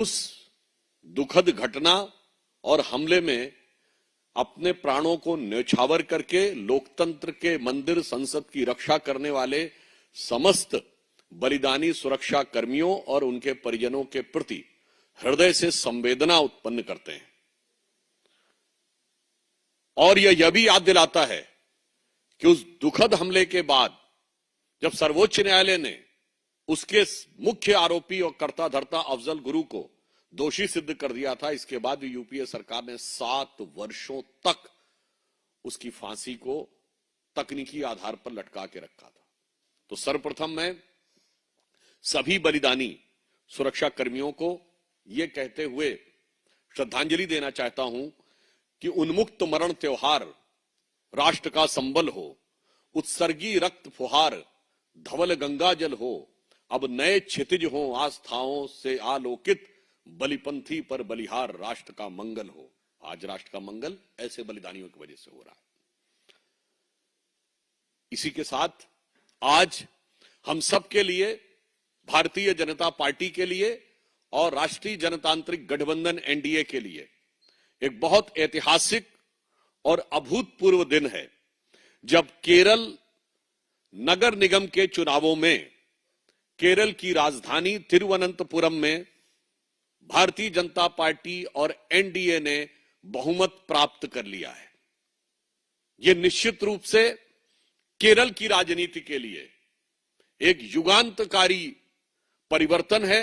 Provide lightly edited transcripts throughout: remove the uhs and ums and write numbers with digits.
उस दुखद घटना और हमले में अपने प्राणों को न्यौछावर करके लोकतंत्र के मंदिर संसद की रक्षा करने वाले समस्त बलिदानी सुरक्षा कर्मियों और उनके परिजनों के प्रति हृदय से संवेदना उत्पन्न करते हैं। और यह भी याद दिलाता है कि उस दुखद हमले के बाद जब सर्वोच्च न्यायालय ने उसके मुख्य आरोपी और कर्ता धर्ता अफजल गुरु को दोषी सिद्ध कर दिया था, इसके बाद यूपीए सरकार ने 7 वर्षों तक उसकी फांसी को तकनीकी आधार पर लटका के रखा था। तो सर्वप्रथम मैं सभी बलिदानी सुरक्षा कर्मियों को यह कहते हुए श्रद्धांजलि देना चाहता हूं कि उन्मुक्त मरण त्योहार राष्ट्र का संबल हो, उत्सर्गी रक्त फुहार धवल गंगा जल हो, अब नए क्षितिज हो आस्थाओं से आलोकित, बलिपंथी पर बलिहार राष्ट्र का मंगल हो। आज राष्ट्र का मंगल ऐसे बलिदानियों की वजह से हो रहा है। इसी के साथ आज हम सब के लिए, भारतीय जनता पार्टी के लिए और राष्ट्रीय जनतांत्रिक गठबंधन एनडीए के लिए एक बहुत ऐतिहासिक और अभूतपूर्व दिन है, जब केरल नगर निगम के चुनावों में केरल की राजधानी तिरुवनंतपुरम में भारतीय जनता पार्टी और एनडीए ने बहुमत प्राप्त कर लिया है। यह निश्चित रूप से केरल की राजनीति के लिए एक युगांतकारी परिवर्तन है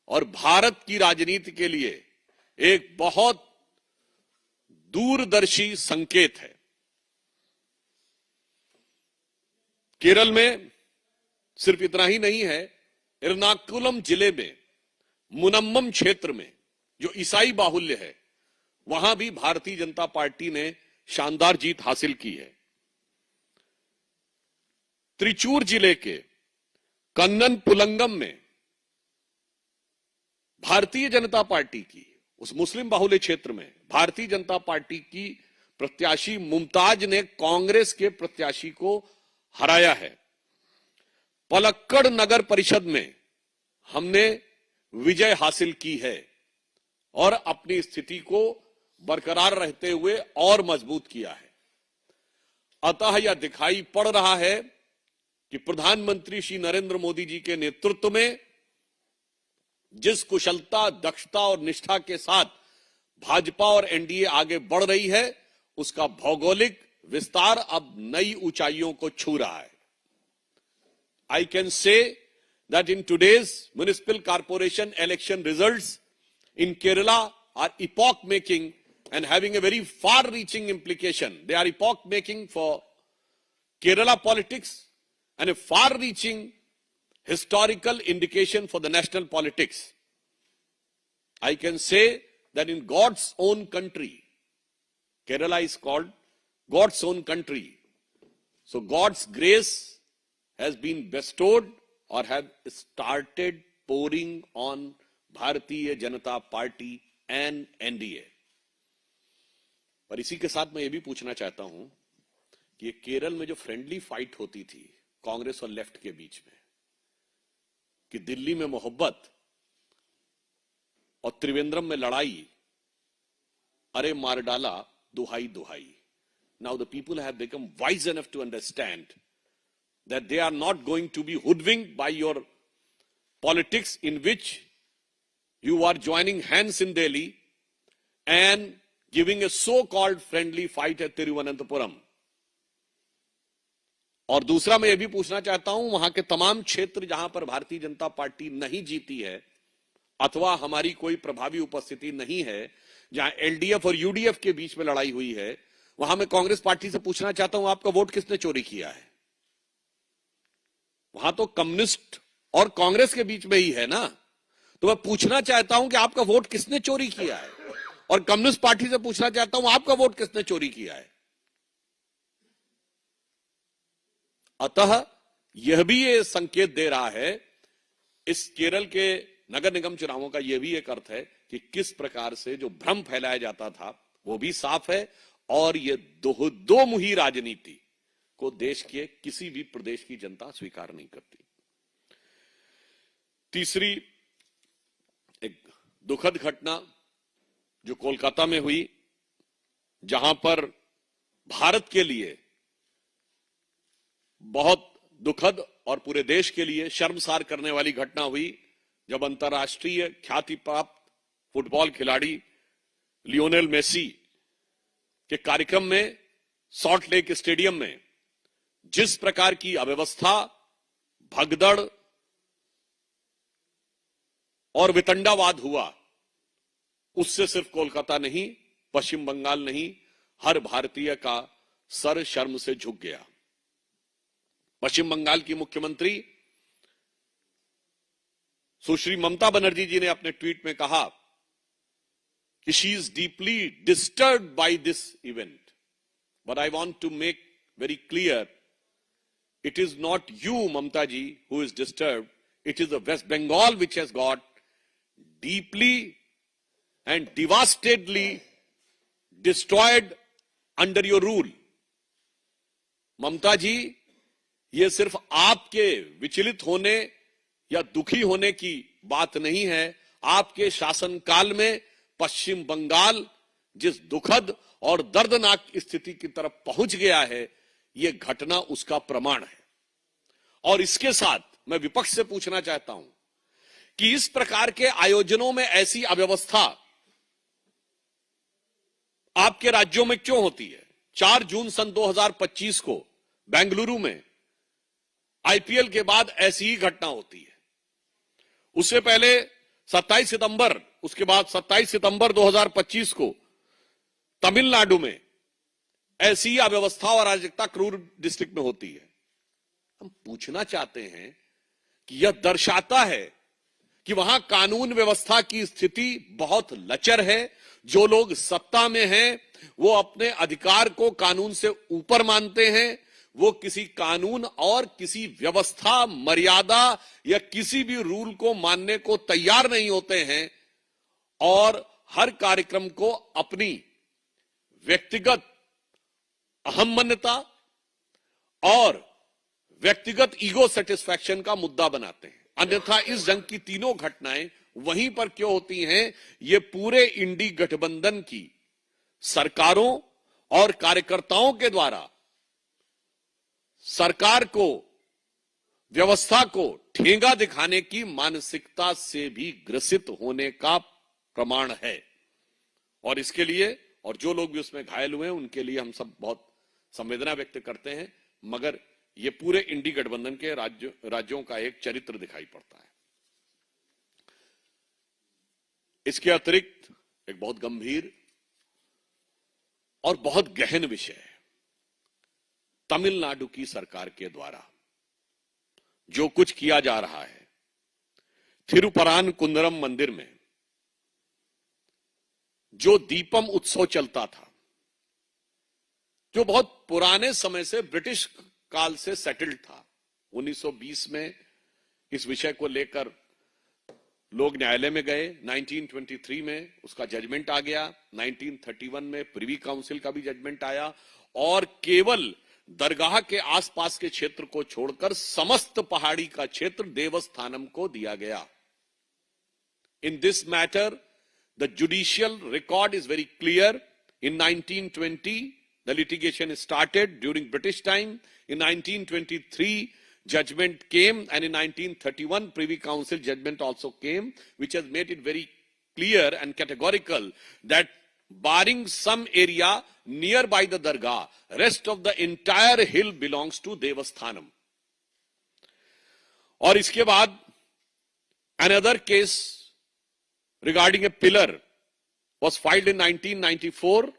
और भारत की राजनीति के लिए एक बहुत दूरदर्शी संकेत है। केरल में सिर्फ इतना ही नहीं है, एर्नाकुलम जिले में मुनम्मम क्षेत्र में जो ईसाई बाहुल्य है, वहां भी भारतीय जनता पार्टी ने शानदार जीत हासिल की है। त्रिचूर जिले के कन्नन पुलंगम में भारतीय जनता पार्टी की, उस मुस्लिम बाहुल्य क्षेत्र में भारतीय जनता पार्टी की प्रत्याशी मुमताज ने कांग्रेस के प्रत्याशी को हराया है। पलक्कड़ नगर परिषद में हमने विजय हासिल की है और अपनी स्थिति को बरकरार रहते हुए और मजबूत किया है। अतः यह दिखाई पड़ रहा है कि प्रधानमंत्री श्री नरेंद्र मोदी जी के नेतृत्व में जिस कुशलता, दक्षता और निष्ठा के साथ भाजपा और एनडीए आगे बढ़ रही है, उसका भौगोलिक विस्तार अब नई ऊंचाइयों को छू रहा है। I can say that in today's municipal corporation election results in Kerala are epoch-making and having a very far-reaching implication. They are epoch-making for Kerala politics and a far-reaching historical indication for the national politics. I can say that in God's own country, Kerala is called God's own country. So God's grace has been bestowed or have started pouring on Bharatiya Janata Party and NDA. पर इसी के साथ मैं ये भी पूछना चाहता हूं कि केरल में जो फ्रेंडली फाइट होती थी कांग्रेस और लेफ्ट के बीच में, कि दिल्ली में मोहब्बत और त्रिवेंद्रम में लड़ाई, अरे मार डाला दुहाई दुहाई. Now the people have become wise enough to understand that they are not going to be hoodwinked by your politics in which you are joining hands in Delhi and giving a so-called friendly fight at Tiruvananthapuram. और दूसरा मैं ये भी पूछना चाहता हूं, वहां के तमाम क्षेत्र जहां पर भारतीय जनता पार्टी नहीं जीती है अथवा हमारी कोई प्रभावी उपस्थिति नहीं है, जहां एलडीएफ और यूडीएफ के बीच में लड़ाई हुई है, वहां मैं कांग्रेस पार्टी से पूछना चाहता हूं, आपका वोट किसने चोरी किया है? वहां तो कम्युनिस्ट और कांग्रेस के बीच में ही है ना। तो मैं पूछना चाहता हूं कि आपका वोट किसने चोरी किया है, और कम्युनिस्ट पार्टी से पूछना चाहता हूं आपका वोट किसने चोरी किया है। अतः यह भी ये संकेत दे रहा है, इस केरल के नगर निगम चुनावों का यह भी एक अर्थ है कि किस प्रकार से जो भ्रम फैलाया जाता था वो भी साफ है, और ये दो मुही राजनीति को देश के किसी भी प्रदेश की जनता स्वीकार नहीं करती। तीसरी एक दुखद घटना जो कोलकाता में हुई, जहां पर भारत के लिए बहुत दुखद और पूरे देश के लिए शर्मसार करने वाली घटना हुई, जब अंतर्राष्ट्रीय ख्याति प्राप्त फुटबॉल खिलाड़ी लियोनेल मेसी के कार्यक्रम में सॉल्ट लेक स्टेडियम में जिस प्रकार की अव्यवस्था, भगदड़ और वितंडावाद हुआ, उससे सिर्फ कोलकाता नहीं, पश्चिम बंगाल नहीं, हर भारतीय का सर शर्म से झुक गया। पश्चिम बंगाल की मुख्यमंत्री सुश्री ममता बनर्जी जी ने अपने ट्वीट में कहा कि she is deeply disturbed by this event, but I want to make very clear, it is not you, Mamta ji, who is disturbed. It is the West Bengal which has got deeply and devastatedly destroyed under your rule. ममता जी, ये सिर्फ आपके विचलित होने या दुखी होने की बात नहीं है। आपके शासनकाल में पश्चिम बंगाल जिस दुखद और दर्दनाक स्थिति की तरफ पहुंच गया है, यह घटना उसका प्रमाण है। और इसके साथ मैं विपक्ष से पूछना चाहता हूं कि इस प्रकार के आयोजनों में ऐसी अव्यवस्था आपके राज्यों में क्यों होती है? 4 जून सन 2025 को बेंगलुरु में आईपीएल के बाद ऐसी ही घटना होती है। उससे पहले 27 सितंबर, उसके बाद 27 सितंबर 2025 को तमिलनाडु में ऐसी ही अव्यवस्था और अराजकता क्रूर डिस्ट्रिक्ट में होती है। हम पूछना चाहते हैं कि यह दर्शाता है कि वहां कानून व्यवस्था की स्थिति बहुत लचर है। जो लोग सत्ता में हैं, वो अपने अधिकार को कानून से ऊपर मानते हैं। वो किसी कानून और किसी व्यवस्था, मर्यादा या किसी भी रूल को मानने को तैयार नहीं होते हैं और हर कार्यक्रम को अपनी व्यक्तिगत अहम्मन्यता और व्यक्तिगत ईगो सेटिस्फैक्शन का मुद्दा बनाते हैं। अन्यथा इस जंग की तीनों घटनाएं वहीं पर क्यों होती हैं? ये पूरे इंडी गठबंधन की सरकारों और कार्यकर्ताओं के द्वारा सरकार को, व्यवस्था को ठेंगा दिखाने की मानसिकता से भी ग्रसित होने का प्रमाण है। और इसके लिए, और जो लोग भी उसमें घायल हुए हैं, उनके लिए हम सब बहुत संवेदना व्यक्त करते हैं। मगर ये पूरे इंडी गठबंधन के राज्यों का एक चरित्र दिखाई पड़ता है। इसके अतिरिक्त एक बहुत गंभीर और बहुत गहन विषय है, तमिलनाडु की सरकार के द्वारा जो कुछ किया जा रहा है। थिरुपरान कुंदरम मंदिर में जो दीपम उत्सव चलता था, जो बहुत पुराने समय से ब्रिटिश काल से सेटल्ड था, 1920 में इस विषय को लेकर लोग न्यायालय में गए। 1923 में उसका जजमेंट आ गया। 1931 में प्रिवी काउंसिल का भी जजमेंट आया और केवल दरगाह के आसपास के क्षेत्र को छोड़कर समस्त पहाड़ी का क्षेत्र देवस्थानम को दिया गया। In this matter the judicial record is very clear. In 1920 the litigation started during British time. In 1923 judgment came, and in 1931 Privy Council judgment also came, which has made it very clear and categorical that barring some area nearby the dargah, rest of the entire hill belongs to Devasthanam. और इसके बाद another case regarding a pillar was filed in 1994,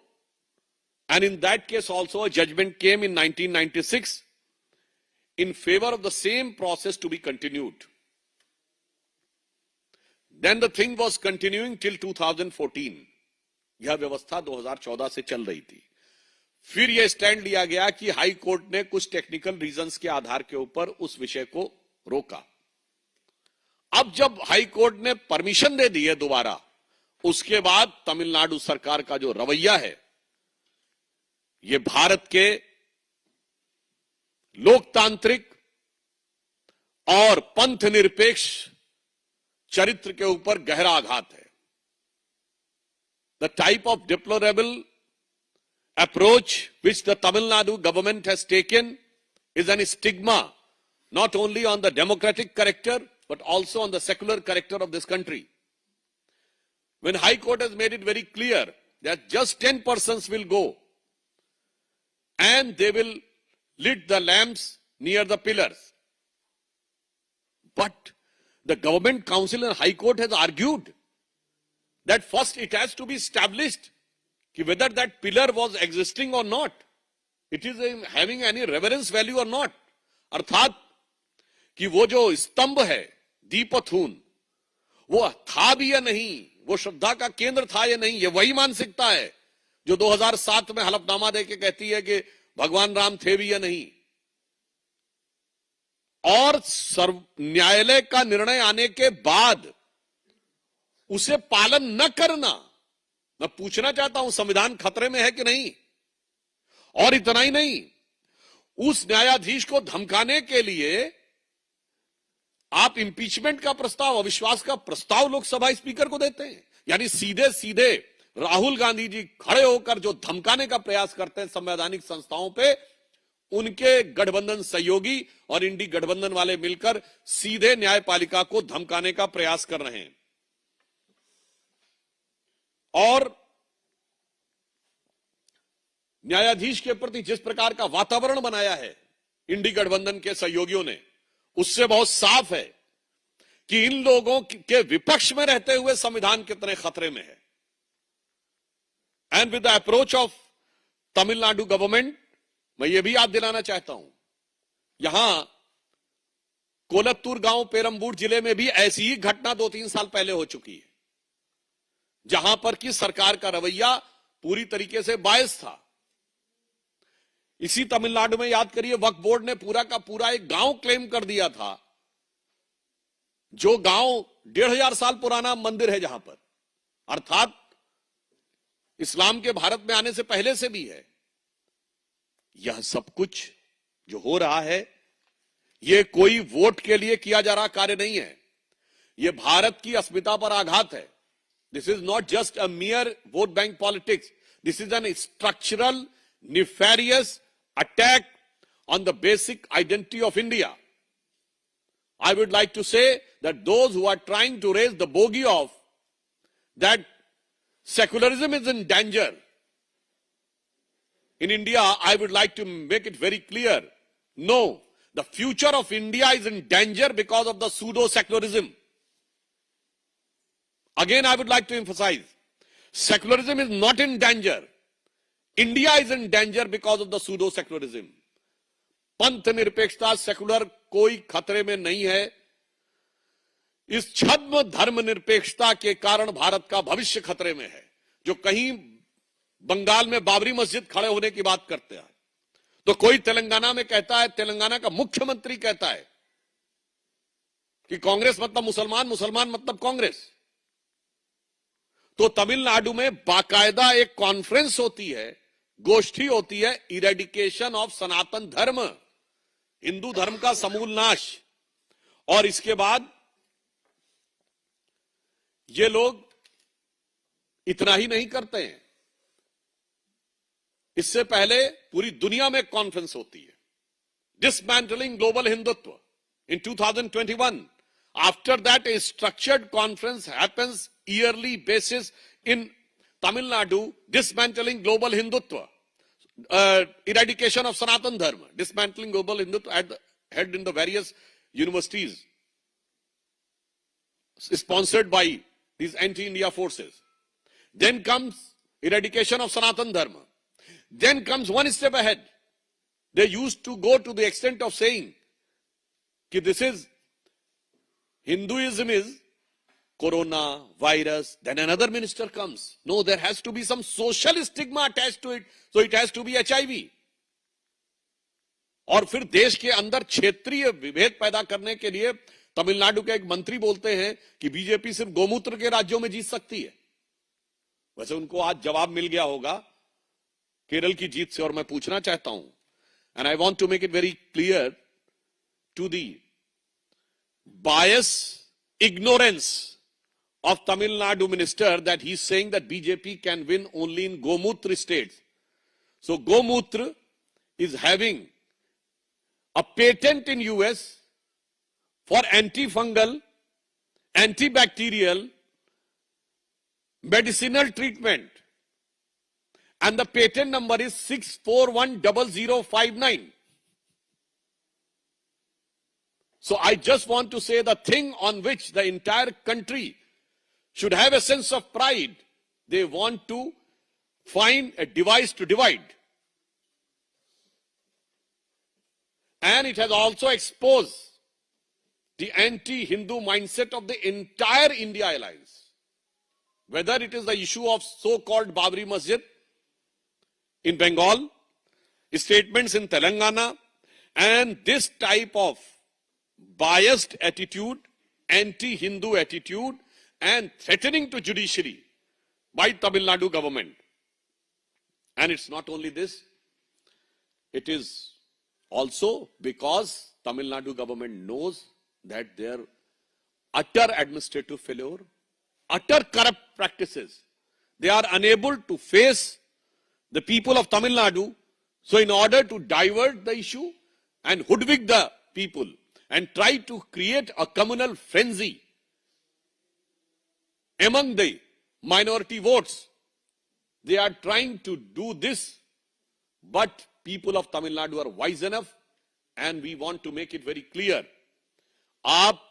and in that case also a judgment came in 1996 in favor of the same process to be continued. Then the thing was continuing till 2014. यह व्यवस्था 2014 से चल रही थी। फिर यह stand लिया गया कि हाई कोर्ट ने कुछ टेक्निकल रीजंस के आधार के ऊपर उस विषय को रोका। अब जब हाई कोर्ट ने परमिशन दे दी है दोबारा, उसके बाद तमिलनाडु सरकार का जो रवैया है, ये भारत के लोकतांत्रिक और पंथ निरपेक्ष चरित्र के ऊपर गहरा आघात है। the type of deplorable approach which the Tamil Nadu government has taken is an stigma not only on the democratic character but also on the secular character of this country. When High Court has made it very clear that just 10 persons will go and they will lit the lamps near the pillars. But the Government Council and High Court has argued that first it has to be established whether that pillar was existing or not. It is having any reverence value or not. अर्थात कि वो जो स्तंभ है दीपथून वो था भी या नहीं, वो श्रद्धा का केंद्र था या नहीं, ये वही मानसिकता है जो 2007 में हलफनामा देके कहती है कि भगवान राम थे भी या नहीं। और न्यायालय का निर्णय आने के बाद उसे पालन न करना, मैं पूछना चाहता हूं संविधान खतरे में है कि नहीं। और इतना ही नहीं, उस न्यायाधीश को धमकाने के लिए आप इंपीचमेंट का प्रस्ताव, अविश्वास का प्रस्ताव लोकसभा स्पीकर को देते हैं। यानी सीधे सीधे राहुल गांधी जी खड़े होकर जो धमकाने का प्रयास करते हैं संवैधानिक संस्थाओं पे, उनके गठबंधन सहयोगी और इंडी गठबंधन वाले मिलकर सीधे न्यायपालिका को धमकाने का प्रयास कर रहे हैं। और न्यायाधीश के प्रति जिस प्रकार का वातावरण बनाया है इंडी गठबंधन के सहयोगियों ने, उससे बहुत साफ है कि इन लोगों के विपक्ष में रहते हुए संविधान कितने खतरे में है। And with the approach of Tamil Nadu government, मैं ये भी याद दिलाना चाहता हूं, यहां कोलत्तूर गांव पेरंबूर जिले में भी ऐसी ही घटना 2-3 साल पहले हो चुकी है, जहां पर कि सरकार का रवैया पूरी तरीके से बायस था। इसी तमिलनाडु में याद करिए, वक्फ बोर्ड ने पूरा का पूरा एक गांव क्लेम कर दिया था, जो गांव 1500 साल पुराना मंदिर है, जहां पर अर्थात इस्लाम के भारत में आने से पहले से भी है। यह सब कुछ जो हो रहा है, यह कोई वोट के लिए किया जा रहा कार्य नहीं है, यह भारत की अस्मिता पर आघात है। This is not just a मियर vote bank politics, this is an structural nefarious attack on the basic identity of India. I would like to say that those who are trying to raise the bogey of that secularism is in danger in India, I would like to make it very clear. No, the future of India is in danger because of the pseudo-secularism. Again, I would like to emphasize, secularism is not in danger. India is in danger because of the pseudo-secularism. पंथ निरपेक्षता, secular कोई खतरे में नहीं है। इस छद्म धर्म निरपेक्षता के कारण भारत का भविष्य खतरे में है। जो कहीं बंगाल में बाबरी मस्जिद खड़े होने की बात करते हैं, तो कोई तेलंगाना में कहता है, तेलंगाना का मुख्यमंत्री कहता है कि कांग्रेस मतलब मुसलमान, मुसलमान मतलब कांग्रेस। तो तमिलनाडु में बाकायदा एक कॉन्फ्रेंस होती है, गोष्ठी होती है, इरेडिकेशन ऑफ सनातन धर्म, हिंदू धर्म का समूल नाश। और इसके बाद ये लोग इतना ही नहीं करते हैं, इससे पहले पूरी दुनिया में कॉन्फ्रेंस होती है, dismantling global Hindutva in 2021। After that A structured conference happens yearly basis in Tamil Nadu, dismantling global Hindutva, eradication of Sanatan Dharma, dismantling global Hindutva at the head in the various universities sponsored by these anti-India forces. Then comes eradication of Sanatan Dharma. Then comes one step ahead. They used to go to the extent of saying that this is, Hinduism is Corona, virus, then another minister comes. No, there has to be some social stigma attached to it, so it has to be HIV. और फिर देश के अंदर क्षेत्रीय विभेद पैदा करने के लिए तमिलनाडु के एक मंत्री बोलते हैं कि बीजेपी सिर्फ गोमूत्र के राज्यों में जीत सकती है। वैसे उनको आज जवाब मिल गया होगा केरल की जीत से, और मैं पूछना चाहता हूं, and I want to make it very clear to the bias, ignorance of Tamil Nadu minister that he's saying that BJP can win only in Gomutra states. So Gomutra is having a patent in US for antifungal, antibacterial, medicinal treatment. And the patent number is 6410059. So I just want to say the thing on which the entire country should have a sense of pride. They want to find a device to divide. And it has also exposed the anti-Hindu mindset of the entire India alliance. Whether it is the issue of so-called Babri Masjid in Bengal, statements in Telangana, and this type of biased attitude, anti-Hindu attitude, and threatening to judiciary by Tamil Nadu government. And it's not only this, it is also because Tamil Nadu government knows that their utter administrative failure, utter corrupt practices, they are unable to face the people of Tamil Nadu. So in order to divert the issue and hoodwink the people and try to create a communal frenzy among the minority votes, they are trying to do this, but people of Tamil Nadu are wise enough, and we want to make it very clear. आप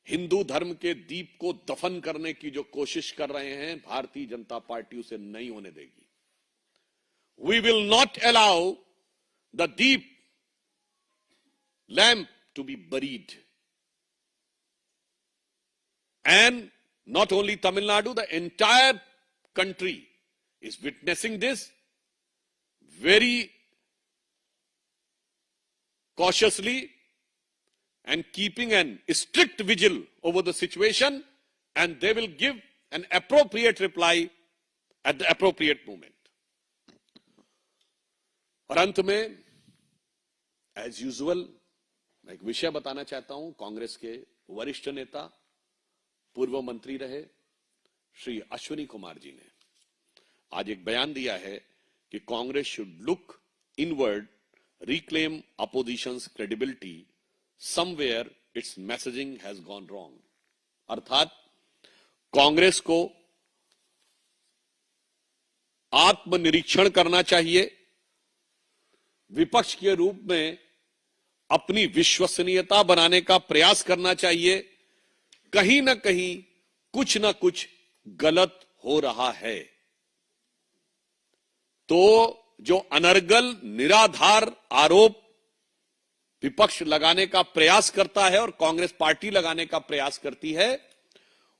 हिंदू धर्म के दीप को दफन करने की जो कोशिश कर रहे हैं, भारतीय जनता पार्टी उसे नहीं होने देगी. We will not allow the deep lamp to be buried. And not only Tamil Nadu, the entire country is witnessing this very cautiously and keeping an strict vigil over the situation, and they will give an appropriate reply at the appropriate moment. और अंत में as usual मैं एक विषय बताना चाहता हूं. कांग्रेस के वरिष्ठ नेता, पूर्व मंत्री रहे श्री अश्विनी कुमार जी ने आज एक बयान दिया है कि Congress should look inward, reclaim oppositions credibility, somewhere it's messaging has gone wrong. अर्थात कांग्रेस को आत्मनिरीक्षण करना चाहिए, विपक्ष के रूप में अपनी विश्वसनीयता बनाने का प्रयास करना चाहिए. कहीं ना कहीं कुछ ना कुछ गलत हो रहा है. तो जो अनर्गल निराधार आरोप विपक्ष लगाने का प्रयास करता है और कांग्रेस पार्टी लगाने का प्रयास करती है,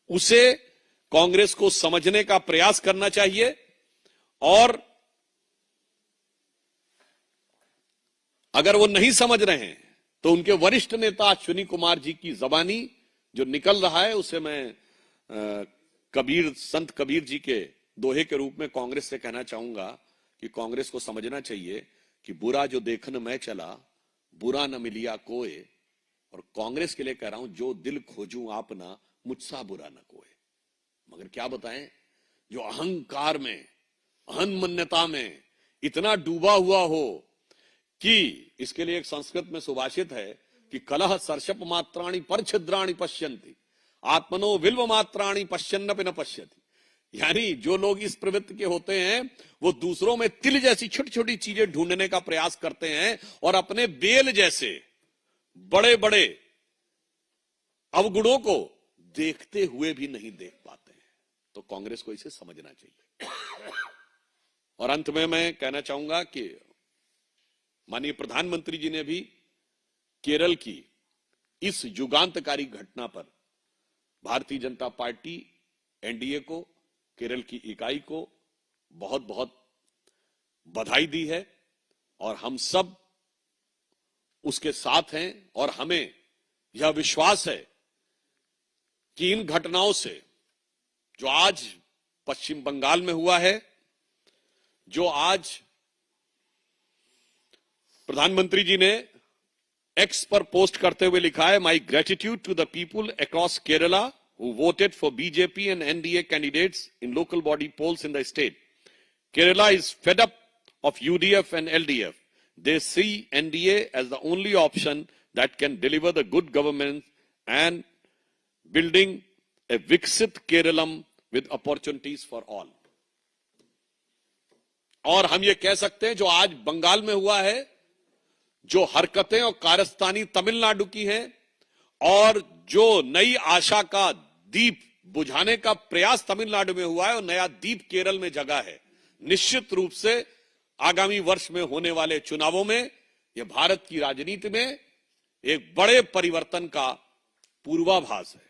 उसे कांग्रेस को समझने का प्रयास करना चाहिए. और अगर वो नहीं समझ रहे हैं तो उनके वरिष्ठ नेता अश्विनी कुमार जी की जबानी जो निकल रहा है, उसे मैं संत कबीर जी के दोहे के रूप में कांग्रेस से कहना चाहूंगा कि कांग्रेस को समझना चाहिए कि बुरा जो देखन मैं चला, बुरा न मिलिया कोई. और कांग्रेस के लिए कह रहा हूं, जो दिल खोजूं आपना, मुझसा बुरा न कोई. मगर क्या बताएं, जो अहंकार में, अहंमन्यता में इतना डूबा हुआ हो कि इसके लिए एक संस्कृत में सुभाषित है कि कलह सर्षप मात्राणि पर छिद्राणि पश्यन्ति, आत्मनो विल्व मात्राणि पश्यन्नपि न पश्यति. यानी जो लोग इस प्रवृत्ति के होते हैं, वो दूसरों में तिल जैसी छोटी छोटी चीजें ढूंढने का प्रयास करते हैं और अपने बेल जैसे बड़े बड़े अवगुणों को देखते हुए भी नहीं देख पाते हैं. तो कांग्रेस को इसे समझना चाहिए. और अंत में मैं कहना चाहूंगा कि माननीय प्रधानमंत्री जी ने भी केरल की इस युगांतकारी घटना पर भारतीय जनता पार्टी, एनडीए को, केरल की इकाई को बहुत बहुत बधाई दी है. और हम सब उसके साथ हैं. और हमें यह विश्वास है कि इन घटनाओं से, जो आज पश्चिम बंगाल में हुआ है, जो आज प्रधानमंत्री जी ने एक्स पर पोस्ट करते हुए लिखा है, my gratitude to the people across Kerala who voted for BJP and NDA candidates in local body polls in the state. Kerala is fed up of UDF and LDF. They see NDA as the only option that can deliver the good government and building a Viksit Keralam with opportunities for all. और हम ये कह सकते हैं जो आज बंगाल में हुआ है, जो हरकतें और कारस्तानी तमिलनाडु की हैं और जो नई आशा का दीप बुझाने का प्रयास तमिलनाडु में हुआ है और नया दीप केरल में जगा है, निश्चित रूप से आगामी वर्ष में होने वाले चुनावों में यह भारत की राजनीति में एक बड़े परिवर्तन का पूर्वाभास है।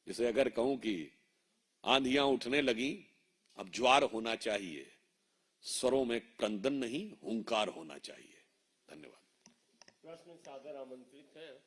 जिसे अगर कहूं कि आंधियां उठने लगी, अब ज्वार होना चाहिए, स्वरों में क्रंदन नहीं हुंकार होना चाहिए। धन्यवाद। प्रश्न सादर आमंत्रित है।